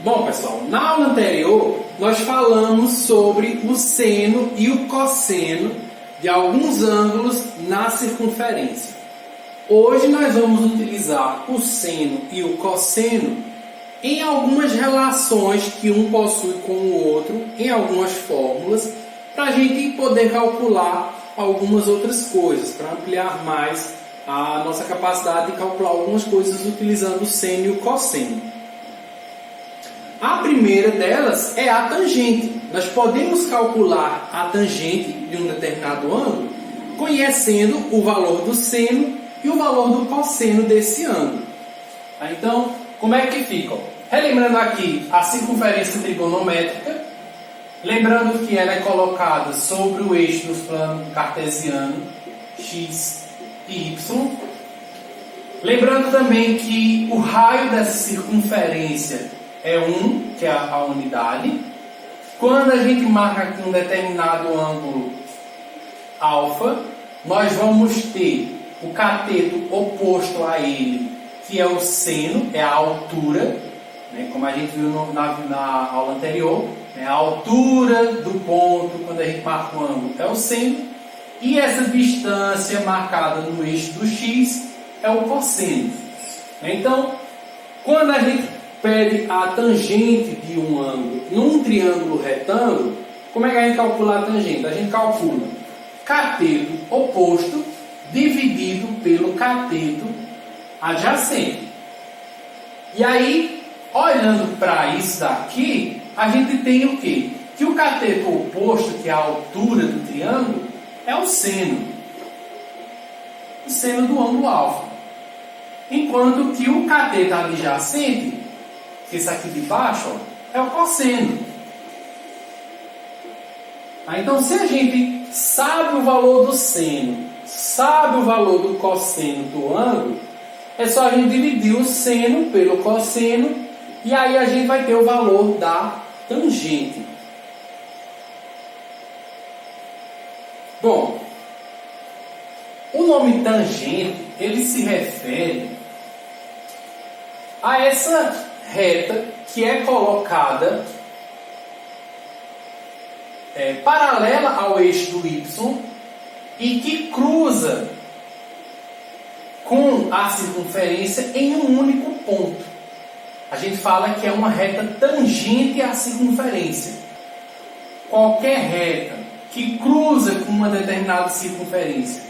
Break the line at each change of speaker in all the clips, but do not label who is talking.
Bom, pessoal, na aula anterior nós falamos sobre o seno e o cosseno de alguns ângulos na circunferência. Hoje nós vamos utilizar o seno e o cosseno em algumas relações que um possui com o outro, em algumas fórmulas, para a gente poder calcular algumas outras coisas, para ampliar mais a nossa capacidade de calcular algumas coisas utilizando o seno e o cosseno. A primeira delas é a tangente. Nós podemos calcular a tangente de um determinado ângulo conhecendo o valor do seno e o valor do cosseno desse ângulo. Então, como é que fica? Relembrando aqui a circunferência trigonométrica, lembrando que ela é colocada sobre o eixo do plano cartesiano, x e y. Lembrando também que o raio dessa circunferência é 1, que é a unidade. Quando a gente marca aqui um determinado ângulo alfa, nós vamos ter o cateto oposto a ele, que é o seno, é a altura, né? Como a gente viu na aula anterior, né? A altura do ponto, quando a gente marca o ângulo, é o seno. E essa distância marcada no eixo do x é o cosseno. Então, quando a gente pede a tangente de um ângulo num triângulo retângulo, como é que a gente calcula a tangente? A gente calcula cateto oposto dividido pelo cateto adjacente. E aí, olhando para isso daqui, a gente tem o quê? Que o cateto oposto, que é a altura do triângulo, é o seno. O seno do ângulo alfa. Enquanto que o cateto adjacente, esse aqui de baixo, ó, é o cosseno. Então, se a gente sabe o valor do seno, sabe o valor do cosseno do ângulo, é só a gente dividir o seno pelo cosseno e aí a gente vai ter o valor da tangente. Bom, o nome tangente, ele se refere a essa reta que é colocada paralela ao eixo do y e que cruza com a circunferência em um único ponto. A gente fala que é uma reta tangente à circunferência. Qualquer reta que cruza com uma determinada circunferência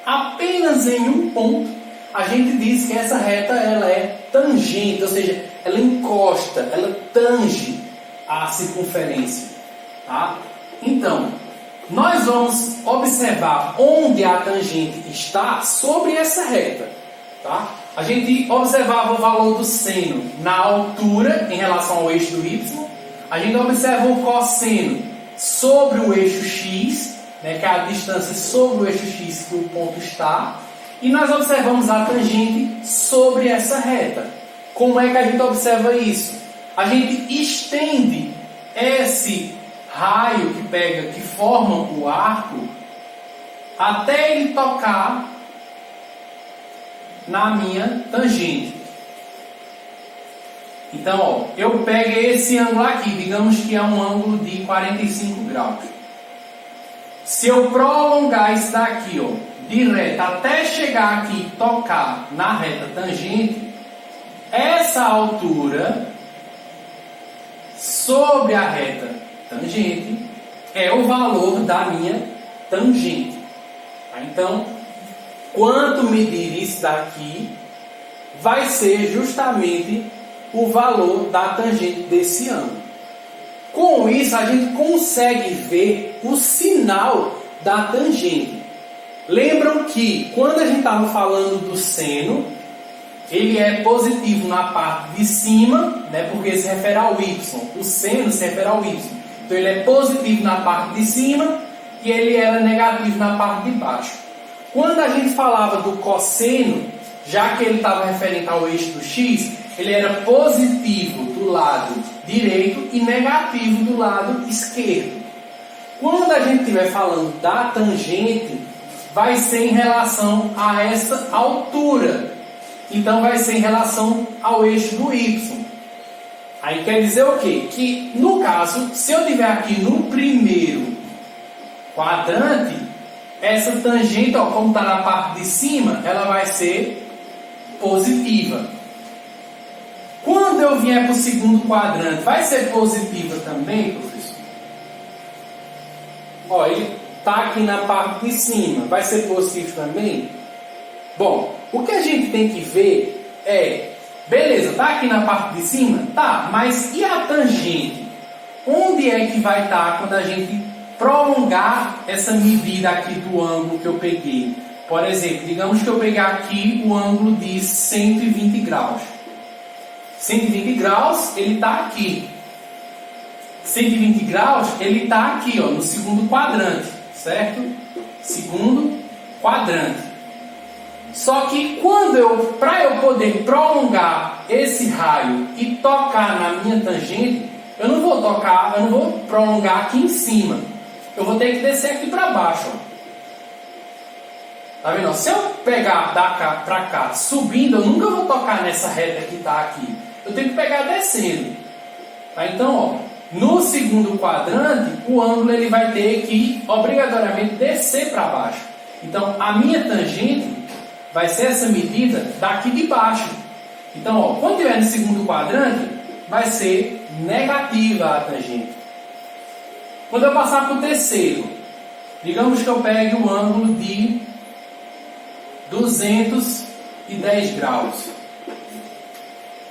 apenas em um ponto, a gente diz que essa reta ela é tangente, ou seja, ela encosta, ela tange a circunferência. Tá? Então, nós vamos observar onde a tangente está sobre essa reta. Tá? A gente observava o valor do seno na altura em relação ao eixo do y. A gente observa o cosseno sobre o eixo x, né, que é a distância sobre o eixo x que o ponto está. E nós observamos a tangente sobre essa reta. Como é que a gente observa isso? A gente estende esse raio que forma o arco até ele tocar na minha tangente. Então, ó, eu pego esse ângulo aqui, digamos que é um ângulo de 45 graus. Se eu prolongar isso daqui, ó, de reta até chegar aqui e tocar na reta tangente, essa altura sobre a reta tangente é o valor da minha tangente. Então, quanto medir isso daqui vai ser justamente o valor da tangente desse ângulo. Com isso, a gente consegue ver o sinal da tangente. Lembram que quando a gente estava falando do seno, ele é positivo na parte de cima, né, porque se refere ao y. O seno se refere ao y. Então ele é positivo na parte de cima e ele era negativo na parte de baixo. Quando a gente falava do cosseno, já que ele estava referente ao eixo do x, ele era positivo do lado direito e negativo do lado esquerdo. Quando a gente estiver falando da tangente, vai ser em relação a essa altura. Então vai ser em relação ao eixo do y. Aí quer dizer o quê? Que no caso, se eu tiver aqui no primeiro quadrante, essa tangente, ó, como está na parte de cima, ela vai ser positiva. Quando eu vier para o segundo quadrante, vai ser positiva também, professor? Ó, ele está aqui na parte de cima, vai ser positivo também? Bom, o que a gente tem que ver é, beleza, está aqui na parte de cima? Tá, mas e a tangente? Onde é que vai estar quando a gente prolongar essa medida aqui do ângulo que eu peguei? Por exemplo, digamos que eu pegar aqui o ângulo de 120 graus. 120 graus, ele está aqui. 120 graus, ele está aqui, ó, no segundo quadrante, certo? Segundo quadrante. Só que para eu poder prolongar esse raio e tocar na minha tangente, eu não vou prolongar aqui em cima. Eu vou ter que descer aqui para baixo, ó. Tá vendo? Se eu pegar da cá para cá, subindo, eu nunca vou tocar nessa reta que está aqui. Eu tenho que pegar descendo. Tá? Então, ó, no segundo quadrante, o ângulo ele vai ter que, obrigatoriamente, descer para baixo. Então, a minha tangente vai ser essa medida daqui de baixo. Então, ó, quando estiver no segundo quadrante, vai ser negativa a tangente. Quando eu passar para o terceiro, digamos que eu pegue o ângulo de 210 graus.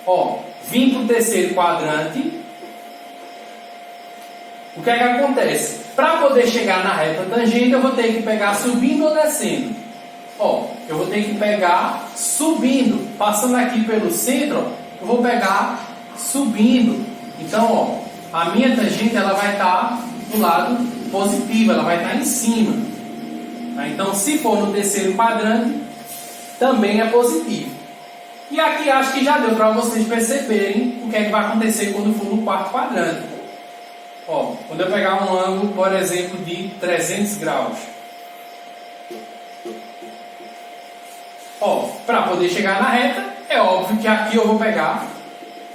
Ó, vim para o terceiro quadrante. O que é que acontece? Para poder chegar na reta tangente, eu vou ter que pegar subindo ou descendo. Ó, eu vou ter que pegar subindo. Passando aqui pelo centro, ó, eu vou pegar subindo. Então, ó, a minha tangente ela vai estar do lado positivo, ela vai estar em cima. Então, se for no terceiro quadrante, também é positivo. E aqui acho que já deu para vocês perceberem o que é que vai acontecer quando for no quarto quadrante. Ó, quando eu pegar um ângulo, por exemplo, de 300 graus. Ó, para poder chegar na reta, é óbvio que aqui eu vou pegar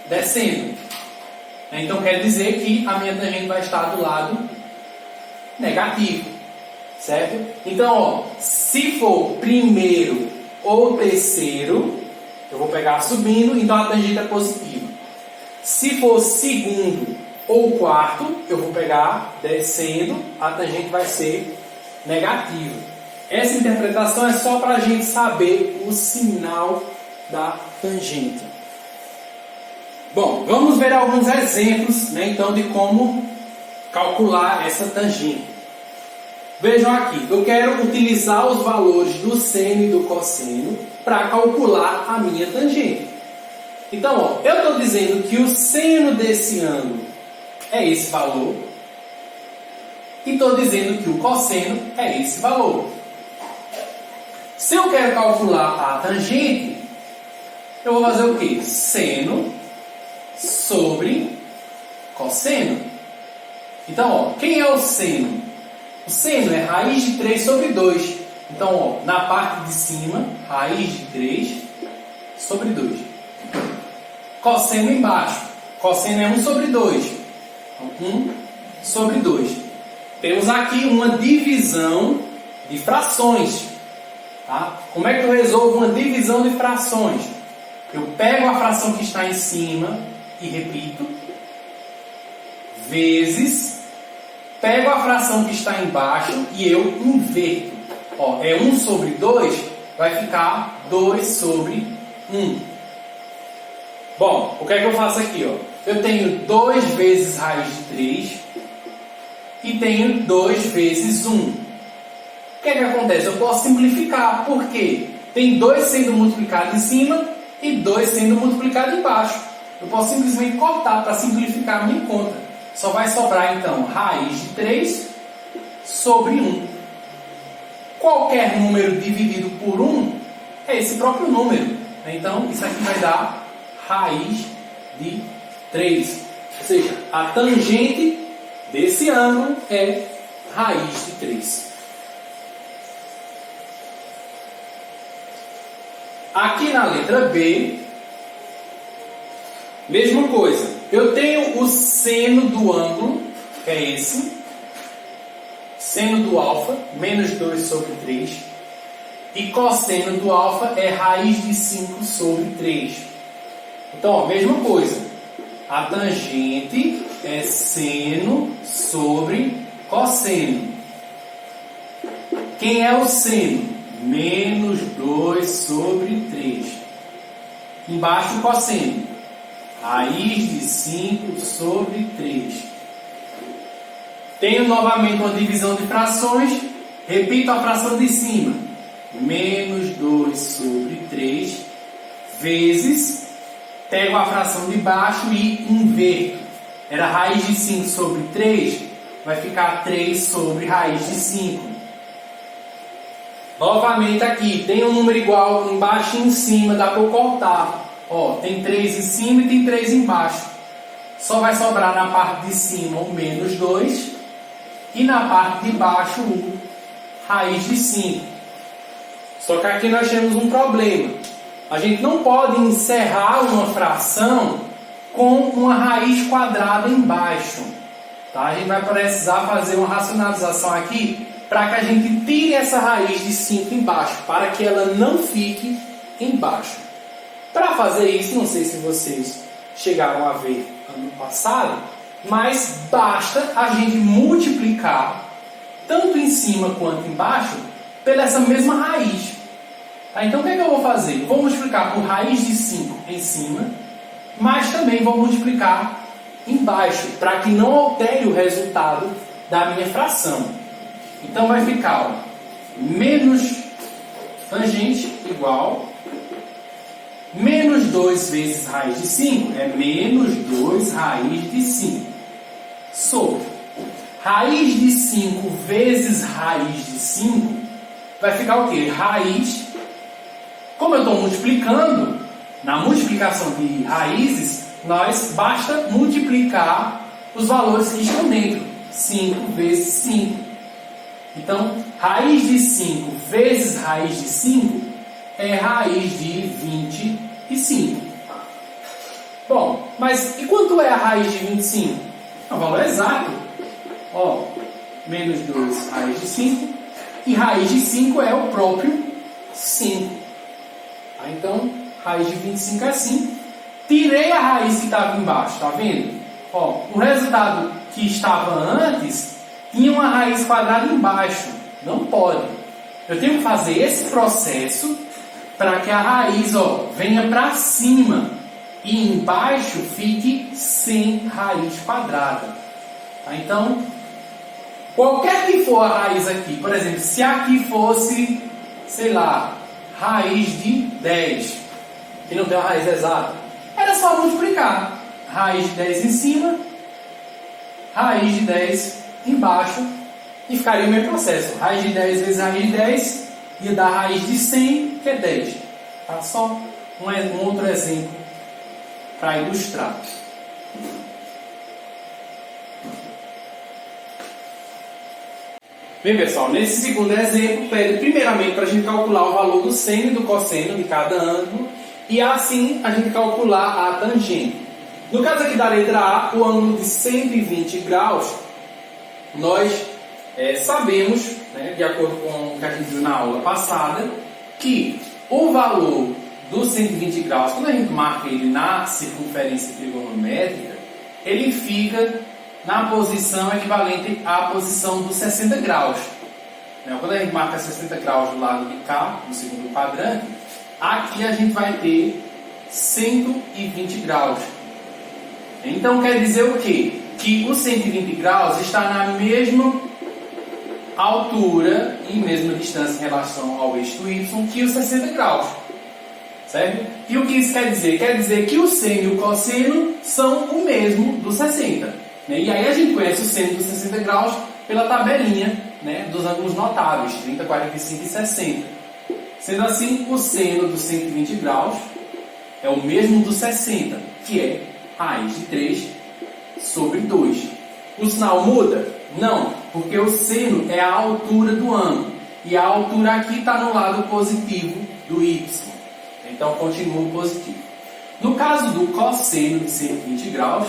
descendo. Então quer dizer que a minha tangente vai estar do lado negativo. Certo? Então, ó, se for primeiro ou terceiro, eu vou pegar subindo, então a tangente é positiva. Se for segundo ou quarto, eu vou pegar descendo, a tangente vai ser negativa. Essa interpretação é só para a gente saber o sinal da tangente. Bom, vamos ver alguns exemplos, né, então, de como calcular essa tangente. Vejam aqui, eu quero utilizar os valores do seno e do cosseno para calcular a minha tangente. Então, ó, eu estou dizendo que o seno desse ângulo é esse valor e estou dizendo que o cosseno é esse valor. Se eu quero calcular a tangente, eu vou fazer o quê? Seno sobre cosseno. Então, ó, quem é o seno? O seno é raiz de 3 sobre 2. Então, ó, na parte de cima, raiz de 3 sobre 2. Cosseno embaixo. Cosseno é 1 sobre 2. Então, 1 sobre 2. Temos aqui uma divisão de frações. Tá? Como é que eu resolvo uma divisão de frações? Eu pego a fração que está em cima e repito, vezes, pego a fração que está embaixo e eu inverto. Ó, é 1 sobre 2, vai ficar 2 sobre 1. Bom, o que é que eu faço aqui? Ó? Eu tenho 2 vezes raiz de 3 e tenho 2 vezes 1. O que é que acontece? Eu posso simplificar. Por quê? Tem 2 sendo multiplicado em cima e 2 sendo multiplicado embaixo. Eu posso simplesmente cortar para simplificar a minha conta. Só vai sobrar, então, raiz de 3 sobre 1. Qualquer número dividido por 1 é esse próprio número. Então, isso aqui vai dar raiz de 3. Ou seja, a tangente desse ângulo é raiz de 3. Aqui na letra B, mesma coisa. Eu tenho o seno do ângulo, que é esse. Seno do alfa, menos 2 sobre 3. E cosseno do alfa é raiz de 5 sobre 3. Então, ó, mesma coisa. A tangente é seno sobre cosseno. Quem é o seno? Menos 2 sobre 3. Embaixo o cosseno. Raiz de 5 sobre 3. Tenho novamente uma divisão de frações. Repito a fração de cima. Menos 2 sobre 3 vezes, pego a fração de baixo e inverto. Era raiz de 5 sobre 3, vai ficar 3 sobre raiz de 5. Novamente aqui, tem um número igual embaixo e em cima, dá para eu cortar. Ó, tem 3 em cima e tem 3 embaixo. Só vai sobrar na parte de cima o menos 2 e na parte de baixo o raiz de 5. Só que aqui nós temos um problema. A gente não pode encerrar uma fração com uma raiz quadrada embaixo. Tá? A gente vai precisar fazer uma racionalização aqui para que a gente tire essa raiz de 5 embaixo, para que ela não fique embaixo. Para fazer isso, não sei se vocês chegaram a ver ano passado, mas basta a gente multiplicar tanto em cima quanto embaixo pela essa mesma raiz. Tá? Então o que é que eu vou fazer? Vou multiplicar por raiz de 5 em cima, mas também vou multiplicar embaixo, para que não altere o resultado da minha fração. Então vai ficar, ó, menos tangente igual menos 2 vezes raiz de 5 é menos 2 raiz de 5 sobre raiz de 5 vezes raiz de 5 vai ficar o quê? Raiz. Como eu estou multiplicando, na multiplicação de raízes, nós basta multiplicar os valores que estão dentro. 5 vezes 5. Então, raiz de 5 vezes raiz de 5 é raiz de 25. Bom, mas e quanto é a raiz de 25? É um valor exato. Ó, menos 2 raiz de 5. E raiz de 5 é o próprio 5. Então, raiz de 25 é assim. Tirei a raiz que estava embaixo, tá vendo? Ó, o resultado que estava antes tinha uma raiz quadrada embaixo. Não pode. Eu tenho que fazer esse processo para que a raiz, ó, venha para cima e embaixo fique sem raiz quadrada. Tá? Então, qualquer que for a raiz aqui, por exemplo, se aqui fosse, sei lá, raiz de 10, que não tem uma raiz exata, era só multiplicar. Raiz de 10 em cima, raiz de 10 embaixo, e ficaria o mesmo processo. Raiz de 10 vezes raiz de 10 ia dar raiz de 100, que é 10. Tá? Só um outro exemplo para ilustrar. Bem, pessoal, nesse segundo exemplo, pede primeiramente para a gente calcular o valor do seno e do cosseno de cada ângulo e assim a gente calcular a tangente. No caso aqui da letra A, o ângulo de 120 graus, nós sabemos, né, de acordo com o que a gente viu na aula passada, que o valor do 120 graus, quando a gente marca ele na circunferência trigonométrica, ele fica na posição equivalente à posição dos 60 graus. Quando a gente marca 60 graus do lado de cá, no segundo quadrante, aqui a gente vai ter 120 graus. Então quer dizer o quê? Que o 120 graus está na mesma altura e mesma distância em relação ao eixo Y que os 60 graus. Certo? E o que isso quer dizer? Quer dizer que o seno e o cosseno são o mesmo do 60. E aí a gente conhece o seno dos 60 graus pela tabelinha, né, dos ângulos notáveis, 30, 45 e 60. Sendo assim, o seno dos 120 graus é o mesmo do 60, que é raiz de 3 sobre 2. O sinal muda? Não, porque o seno é a altura do ângulo. E a altura aqui está no lado positivo do Y. Então, continua positivo. No caso do cosseno de 120 graus,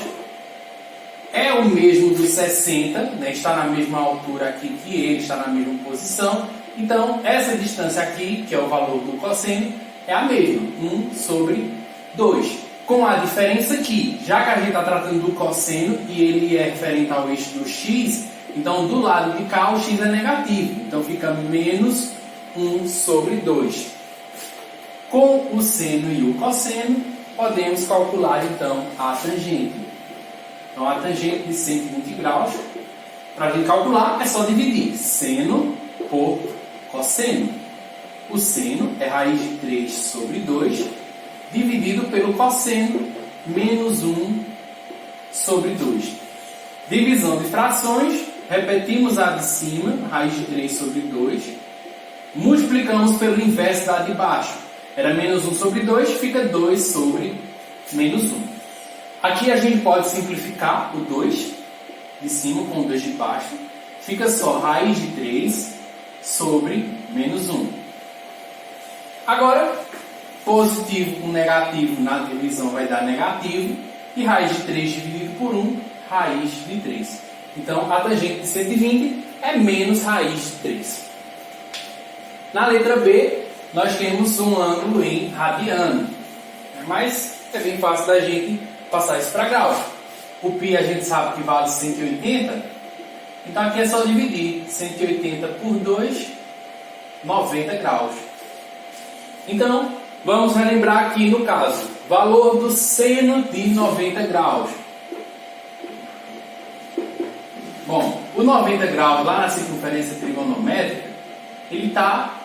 é o mesmo do 60, né? Está na mesma altura aqui que ele, está na mesma posição. Então, essa distância aqui, que é o valor do cosseno, é a mesma, 1 sobre 2. Com a diferença que, já que a gente está tratando do cosseno e ele é referente ao eixo do x, então do lado de cá o x é negativo. Então fica menos 1 sobre 2. Com o seno e o cosseno, podemos calcular então a tangente. Então a tangente de 120 graus, para a gente calcular, é só dividir seno por cosseno. O seno é raiz de 3 sobre 2, dividido pelo cosseno, menos 1 sobre 2. Divisão de frações, repetimos a de cima, raiz de 3 sobre 2, multiplicamos pelo inverso da de baixo. Era menos 1 sobre 2, fica 2 sobre menos 1. Aqui a gente pode simplificar o 2 de cima com o 2 de baixo. Fica só raiz de 3 sobre menos 1. Agora, positivo com negativo na divisão vai dar negativo. E raiz de 3 dividido por 1, raiz de 3. Então, a tangente de 120 é menos raiz de 3. Na letra B, nós temos um ângulo em radiano. Mas é bem fácil da gente passar isso para graus. O π a gente sabe que vale 180. Então aqui é só dividir 180 por 2, 90 graus. Então, vamos relembrar aqui no caso. Valor do seno de 90 graus. Bom, o 90 graus lá na circunferência trigonométrica, ele está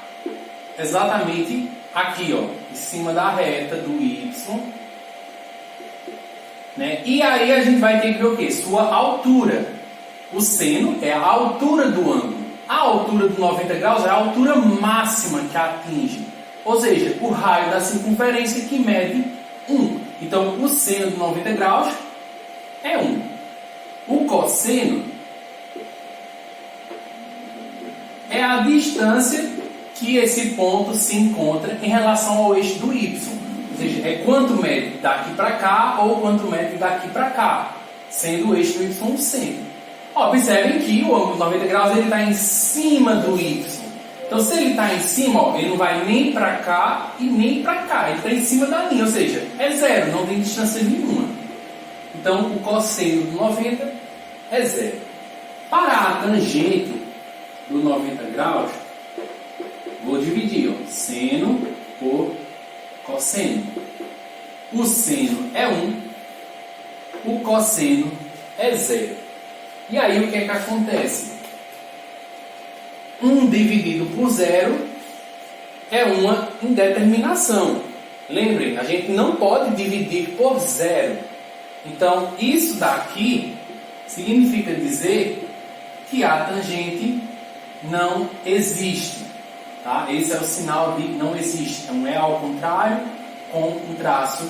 exatamente aqui, ó, em cima da reta do y, né? E aí a gente vai ter que ver o quê? Sua altura. O seno é a altura do ângulo. A altura do 90 graus é a altura máxima que atinge. Ou seja, o raio da circunferência que mede 1. Então, o seno de 90 graus é 1. O cosseno é a distância que esse ponto se encontra em relação ao eixo do y. Ou seja, é quanto mede daqui para cá ou quanto mede daqui para cá, sendo o eixo do y o centro. Observem que o ângulo de 90 graus ele está em cima do y. Então, se ele está em cima, ó, ele não vai nem para cá e nem para cá. Ele está em cima da linha, ou seja, é zero, não tem distância nenhuma. Então, o cosseno do 90 é zero. Para a tangente do 90 graus, vou dividir, ó, seno por cosseno. O seno é 1, o cosseno é 0. E aí o que é que acontece? 1 dividido por 0 é uma indeterminação. Lembrem, a gente não pode dividir por 0. Então, isso daqui significa dizer que a tangente não existe. Tá? Esse é o sinal de não existe. É um é ao contrário com um traço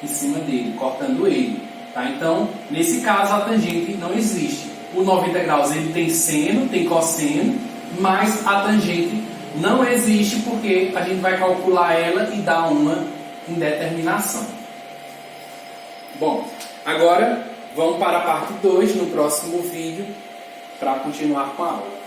em cima dele, cortando ele. Tá? Então, nesse caso, a tangente não existe. O 90 graus ele tem seno, tem cosseno, mas a tangente não existe porque a gente vai calcular ela e dar uma indeterminação. Bom, agora vamos para a parte 2 no próximo vídeo para continuar com a aula.